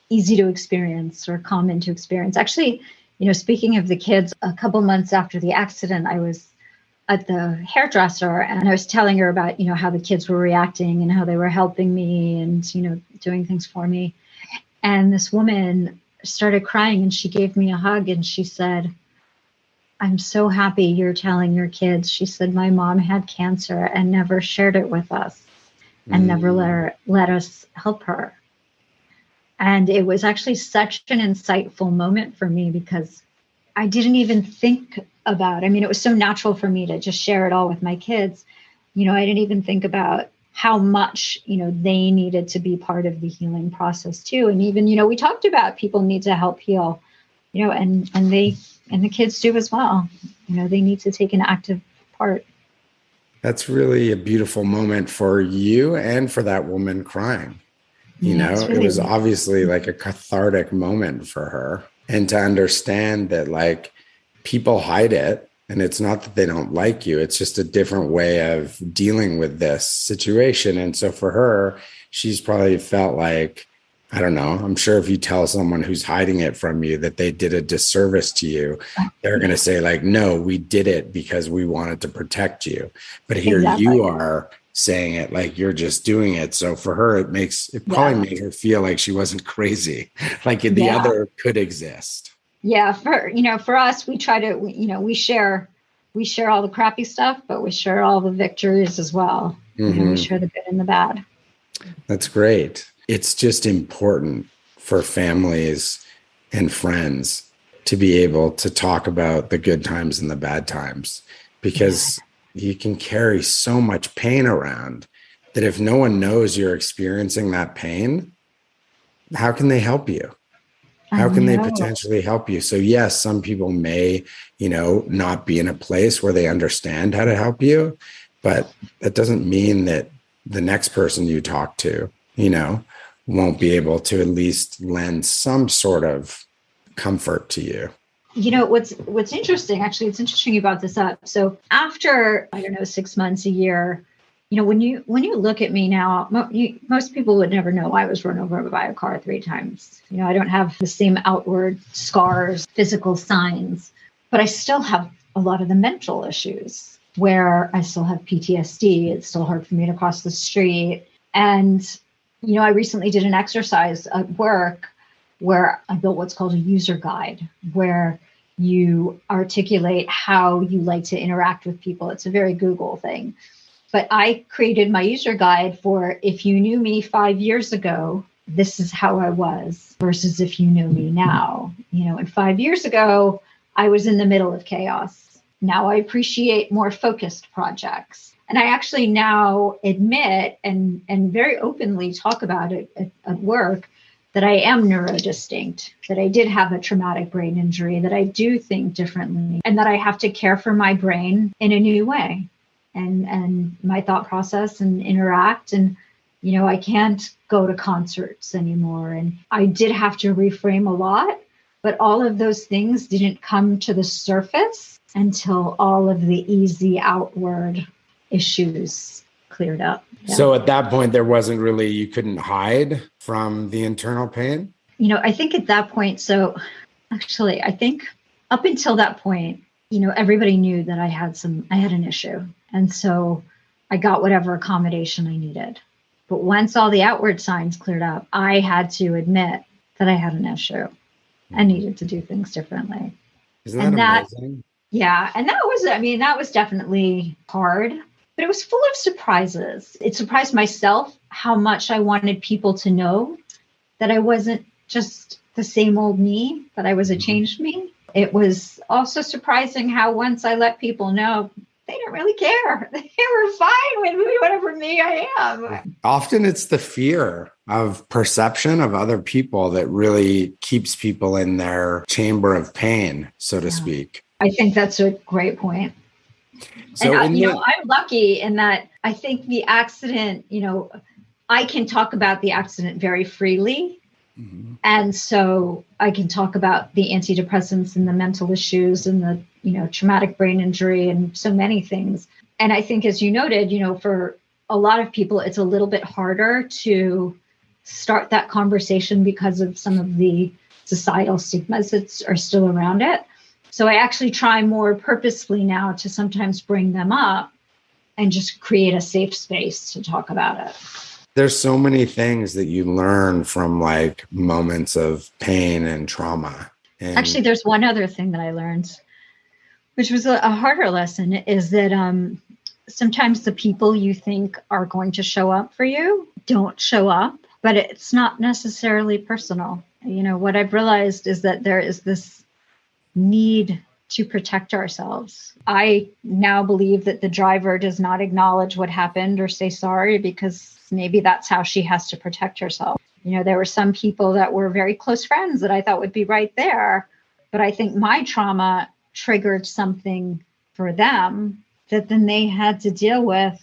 easy to experience or common to experience. Actually, you know, speaking of the kids, a couple months after the accident, I was at the hairdresser, and I was telling her about, you know, how the kids were reacting and how they were helping me and, you know, doing things for me. And this woman started crying, and she gave me a hug, and she said, "I'm so happy you're telling your kids." She said, "My mom had cancer and never shared it with us and never let us help her." And it was actually such an insightful moment for me, because I didn't even think about, I mean, it was so natural for me to just share it all with my kids. You know, I didn't even think about how much, you know, they needed to be part of the healing process too. And even, you know, we talked about people need to help heal, you know, and the kids do as well. You know, they need to take an active part. That's really a beautiful moment for you and for that woman crying. You know, it was obviously like a cathartic moment for her. And to understand that, like, people hide it, and it's not that they don't like you, it's just a different way of dealing with this situation. And so for her, she's probably felt like, I don't know, I'm sure if you tell someone who's hiding it from you that they did a disservice to you, they're going to say, like, no, we did it because we wanted to protect you. But here you are saying it like you're just doing it. So for her, it probably made her feel like she wasn't crazy, like the other could exist. Yeah. For us, we try to, we share all the crappy stuff, but we share all the victories as well. You know, we share the good and the bad. That's great. It's just important for families and friends to be able to talk about the good times and the bad times, because you can carry so much pain around that if no one knows you're experiencing that pain, how can they help you? How can they potentially help you? So yes, some people may, not be in a place where they understand how to help you, but that doesn't mean that the next person you talk to, won't be able to at least lend some sort of comfort to you. You know, what's interesting, actually, it's interesting you brought this up. So after, 6 months, a year, when you look at me now, most people would never know I was run over by a car 3 times. I don't have the same outward scars, physical signs, but I still have a lot of the mental issues where I still have PTSD. It's still hard for me to cross the street. And, I recently did an exercise at work where I built what's called a user guide, where you articulate how you like to interact with people. It's a very Google thing. But I created my user guide for, if you knew me 5 years ago, this is how I was, versus if you knew me now. And 5 years ago, I was in the middle of chaos. Now I appreciate more focused projects. And I actually now admit and very openly talk about it at work that I am neurodistinct, that I did have a traumatic brain injury, that I do think differently, and that I have to care for my brain in a new way and my thought process and interact. And, I can't go to concerts anymore. And I did have to reframe a lot, but all of those things didn't come to the surface until all of the easy outward issues cleared up. Yeah. So at that point, you couldn't hide from the internal pain? I think at that point, so actually, I think up until that point, everybody knew that I had an issue. And so I got whatever accommodation I needed. But once all the outward signs cleared up, I had to admit that I had an issue and needed to do things differently. Isn't that amazing? Yeah. And that was definitely hard, but it was full of surprises. It surprised myself how much I wanted people to know that I wasn't just the same old me, that I was a changed me. It was also surprising how once I let people know, they didn't really care. They were fine with whatever me I am. Often it's the fear of perception of other people that really keeps people in their chamber of pain, so to speak. I think that's a great point. So and I'm lucky in that I think the accident, I can talk about the accident very freely. Mm-hmm. And so I can talk about the antidepressants and the mental issues and the, traumatic brain injury and so many things. And I think, as you noted, for a lot of people, it's a little bit harder to start that conversation because of some of the societal stigmas that are still around it. So I actually try more purposefully now to sometimes bring them up and just create a safe space to talk about it. There's so many things that you learn from like moments of pain and trauma. And actually, there's one other thing that I learned, which was a harder lesson, is that sometimes the people you think are going to show up for you don't show up, but it's not necessarily personal. What I've realized is that there is this need to protect ourselves. I now believe that the driver does not acknowledge what happened or say sorry because maybe that's how she has to protect herself. There were some people that were very close friends that I thought would be right there, but I think my trauma triggered something for them that then they had to deal with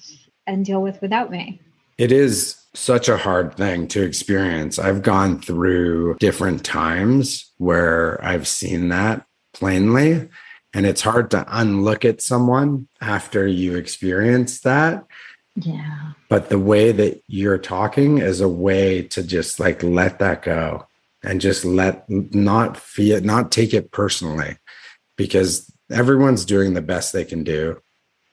without me. It is such a hard thing to experience. I've gone through different times where I've seen that plainly, and it's hard to unlook at someone after you experience that. Yeah. But the way that you're talking is a way to just like let that go and just not take it personally, because everyone's doing the best they can do.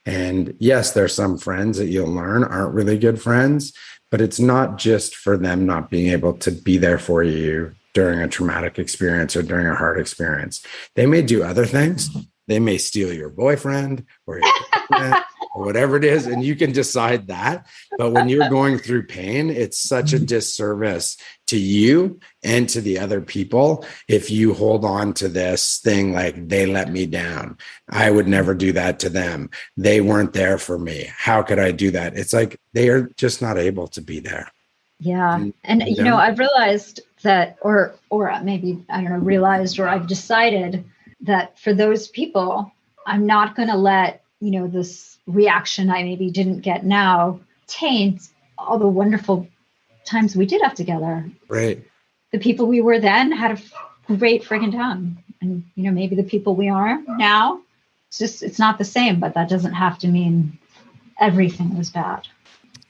And yes, there's some friends that you'll learn aren't really good friends, but it's not just for them not being able to be there for you during a traumatic experience or during a hard experience. They may do other things. They may steal your boyfriend or your girlfriend or whatever it is, and you can decide that. But when you're going through pain, it's such a disservice to you and to the other people if you hold on to this thing like, they let me down. I would never do that to them. They weren't there for me. How could I do that? It's like they are just not able to be there. Yeah. And I've realized that, or maybe, I don't know, realized, or I've decided that for those people, I'm not going to let, this reaction I maybe didn't get now taint all the wonderful times we did have together. Right. The people we were then had a great friggin' time. And, maybe the people we are now, it's not the same, but that doesn't have to mean everything was bad.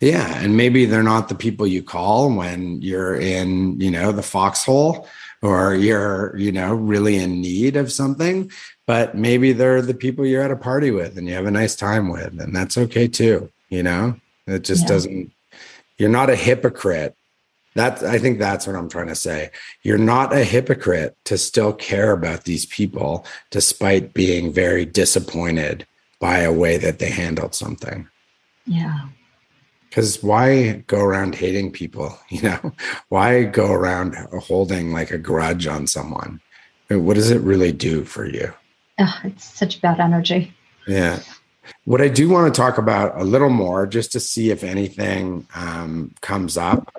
Yeah. And maybe they're not the people you call when you're in, the foxhole or you're, really in need of something, but maybe they're the people you're at a party with and you have a nice time with, and that's okay too. It just doesn't, you're not a hypocrite. I think that's what I'm trying to say. You're not a hypocrite to still care about these people, despite being very disappointed by a way that they handled something. Yeah. Because why go around hating people? Why go around holding like a grudge on someone? What does it really do for you? Oh, it's such bad energy. Yeah. What I do want to talk about a little more, just to see if anything comes up,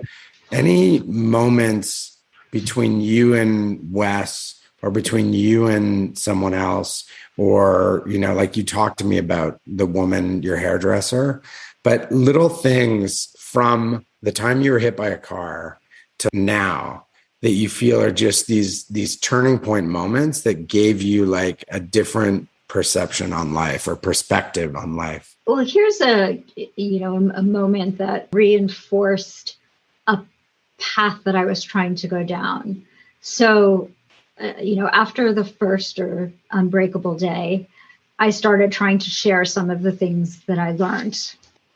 any moments between you and Wes, or between you and someone else, or, like you talked to me about the woman, your hairdresser, but little things from the time you were hit by a car to now that you feel are just these turning point moments that gave you like a different perception on life or perspective on life? Well, here's a moment that reinforced a path that I was trying to go down. So, after the first or Unbreakable day, I started trying to share some of the things that I learned,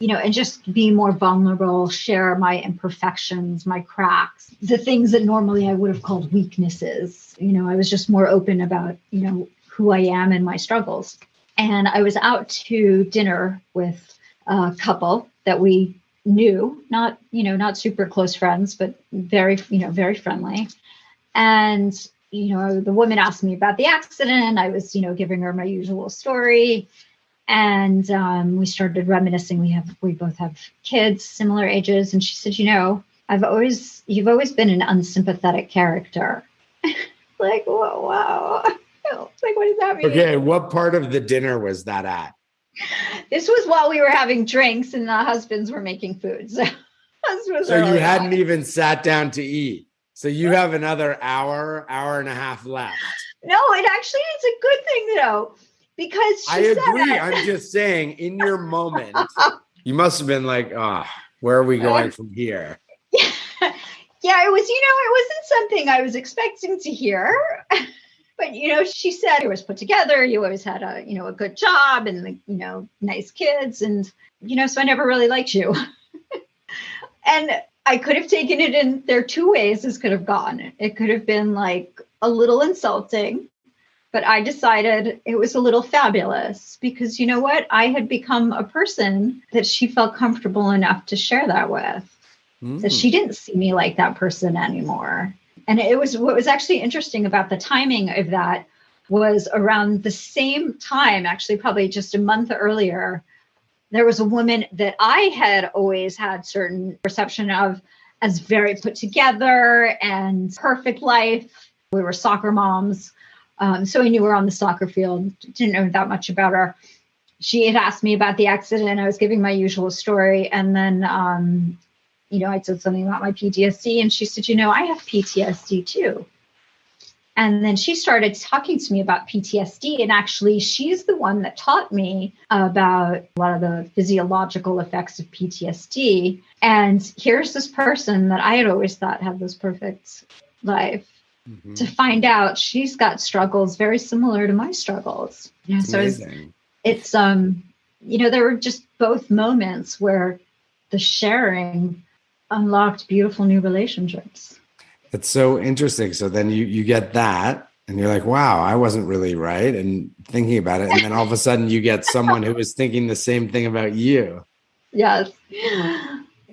and just be more vulnerable, share my imperfections, my cracks, the things that normally I would have called weaknesses. I was just more open about, who I am and my struggles. And I was out to dinner with a couple that we knew, not super close friends, but very, very friendly. And, the woman asked me about the accident. I was, giving her my usual story. And we started reminiscing. We both have kids, similar ages. And she said, you've always been an unsympathetic character. Like, whoa, wow. Like, what does that mean? Okay, what part of the dinner was that at? This was while we were having drinks and the husbands were making food. So you hadn't even sat down to eat. So you have another hour and a half left. No, it's a good thing though, because I agree. I'm just saying, in your moment, you must have been like, where are we going from here? Yeah, it wasn't something I was expecting to hear. But, she said it was put together. You always had a good job and, nice kids. And, so I never really liked you. And I could have taken it in, there are two ways this could have gone. It could have been like a little insulting, but I decided it was a little fabulous because you know what? I had become a person that she felt comfortable enough to share that with, that she didn't see me like that person anymore. And what was actually interesting about the timing of that was around the same time, actually probably just a month earlier, there was a woman that I had always had certain perception of as very put together and perfect life. We were soccer moms. So I knew her on the soccer field, didn't know that much about her. She had asked me about the accident. I was giving my usual story. And then, I said something about my PTSD and she said, I have PTSD too. And then she started talking to me about PTSD. And actually, she's the one that taught me about a lot of the physiological effects of PTSD. And here's this person that I had always thought had this perfect life. Mm-hmm. To find out she's got struggles very similar to my struggles. So it's there were just both moments where the sharing unlocked beautiful new relationships. It's so interesting. So then you get that and you're like, wow, I wasn't really right. And thinking about it. And then all of a sudden you get someone who is thinking the same thing about you. Yes.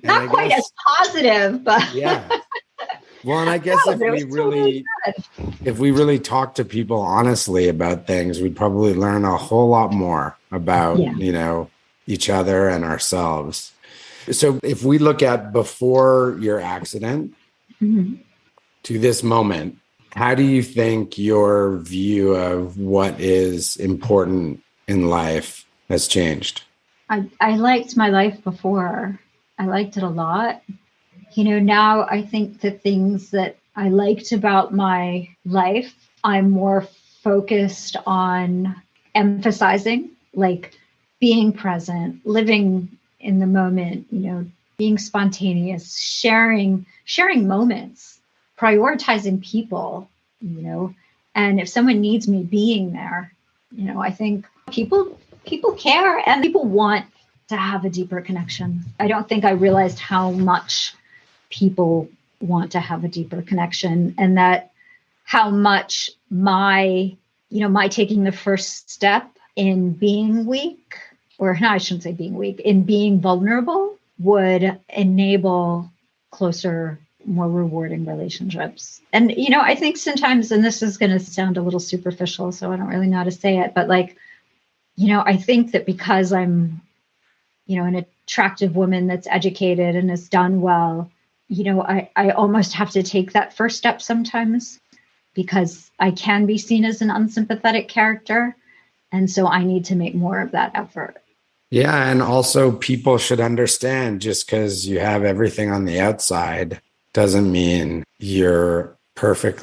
Not quite as positive, but yeah. Well, and I guess if we really talk to people honestly about things, we'd probably learn a whole lot more about, each other and ourselves. So if we look at before your accident to this moment, how do you think your view of what is important in life has changed? I liked my life before. I liked it a lot. Now I think the things that I liked about my life, I'm more focused on emphasizing, like being present, living in the moment, being spontaneous, sharing moments, prioritizing people, and if someone needs me, being there. I think people care and people want to have a deeper connection. I don't think I realized how much people want to have a deeper connection, and that how much my taking the first step in being weak, or no, I shouldn't say being weak, in being vulnerable would enable closer, more rewarding relationships. And, I think sometimes, and this is going to sound a little superficial, so I don't really know how to say it, but I think that because I'm, an attractive woman that's educated and has done well, I almost have to take that first step sometimes because I can be seen as an unsympathetic character. And so I need to make more of that effort. Yeah. And also people should understand just because you have everything on the outside doesn't mean you're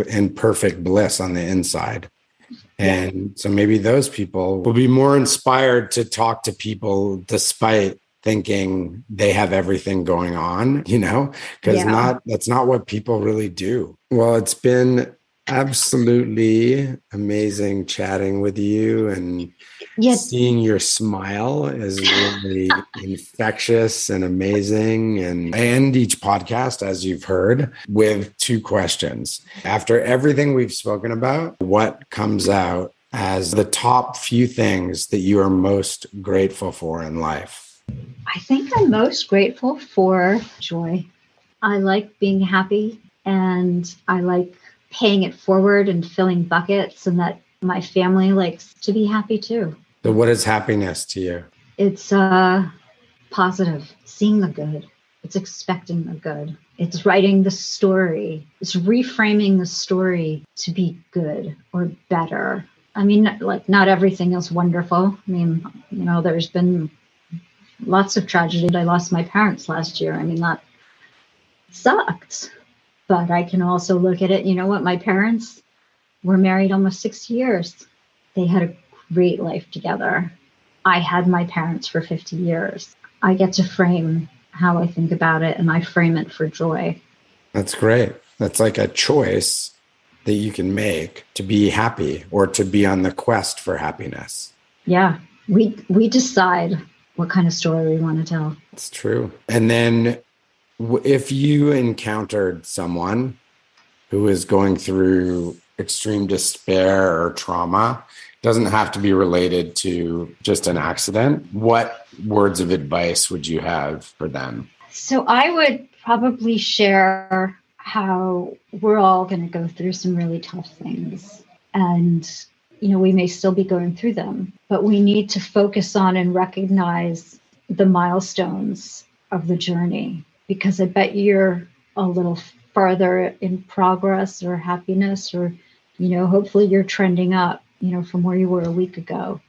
in perfect bliss on the inside. And so maybe those people will be more inspired to talk to people despite thinking they have everything going on, because that's not what people really do. Well, it's been absolutely amazing chatting with you, and seeing your smile is really infectious and amazing. And I end each podcast, as you've heard, with 2 questions. After everything we've spoken about, what comes out as the top few things that you are most grateful for in life? I think I'm most grateful for joy. I like being happy, and I like paying it forward and filling buckets, and that my family likes to be happy too. So what is happiness to you? It's positive, seeing the good. It's expecting the good. It's writing the story. It's reframing the story to be good or better. I mean, not everything is wonderful. I mean, there's been lots of tragedy. I lost my parents last year. I mean, that sucked. But I can also look at it, my parents were married almost 60 years. They had a great life together. I had my parents for 50 years. I get to frame how I think about it, and I frame it for joy. That's great. That's like a choice that you can make to be happy or to be on the quest for happiness. Yeah, we decide what kind of story we want to tell. It's true. And then if you encountered someone who is going through extreme despair or trauma, doesn't have to be related to just an accident, what words of advice would you have for them? So I would probably share how we're all going to go through some really tough things. And, we may still be going through them, but we need to focus on and recognize the milestones of the journey, because I bet you're a little farther in progress or happiness, or, hopefully you're trending up, from where you were a week ago.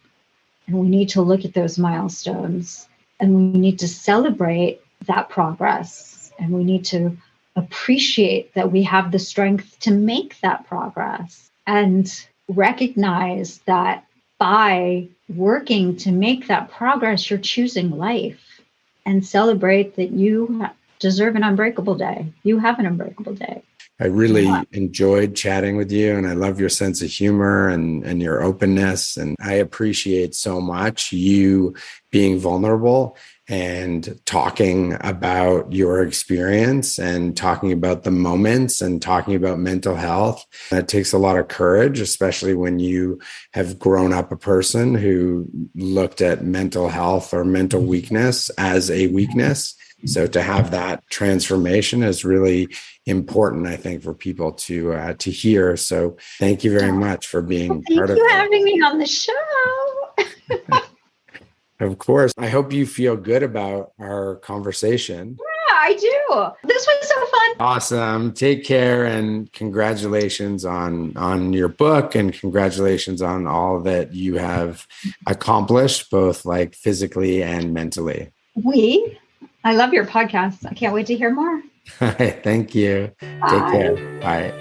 And we need to look at those milestones, and we need to celebrate that progress. And we need to appreciate that we have the strength to make that progress, and recognize that by working to make that progress, you're choosing life, and celebrate that you deserve an unbreakable day. You have an unbreakable day. I really enjoyed chatting with you, and I love your sense of humor and your openness. And I appreciate so much you being vulnerable and talking about your experience and talking about the moments and talking about mental health. That takes a lot of courage, especially when you have grown up a person who looked at mental health or mental weakness as a weakness. So to have that transformation is really important, I think, for people to hear. So thank you very much for being part of it. Thank you for having me on the show. Of course. I hope you feel good about our conversation. Yeah, I do. This was so fun. Awesome. Take care, and congratulations on your book, and congratulations on all that you have accomplished, both like physically and mentally. I love your podcast. I can't wait to hear more. Thank you. Bye. Take care. Bye.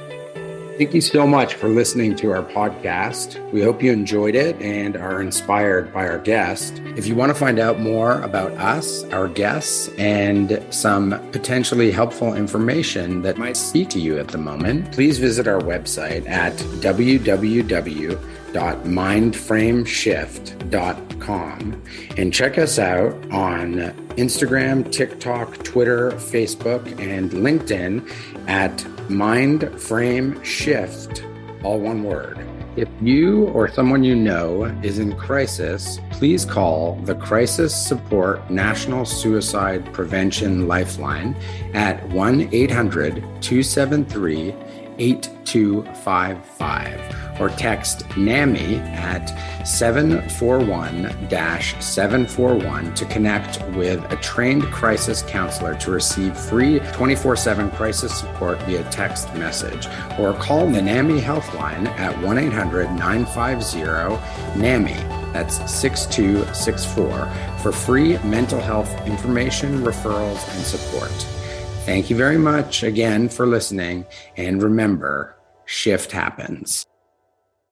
Thank you so much for listening to our podcast. We hope you enjoyed it and are inspired by our guest. If you want to find out more about us, our guests, and some potentially helpful information that might speak to you at the moment, please visit our website at www.mindframeshift.com and check us out on Instagram, TikTok, Twitter, Facebook, and LinkedIn at Mind Frame Shift, all one word. If you or someone you know is in crisis, please call the Crisis Support National Suicide Prevention Lifeline at 1-800-273-8255. 6255 or text NAMI at 741-741 to connect with a trained crisis counselor to receive free 24/7 crisis support via text message, or call the NAMI Healthline at 1-800-950-NAMI. That's 6264 for free mental health information, referrals, and support. Thank you very much again for listening. And remember, shift happens.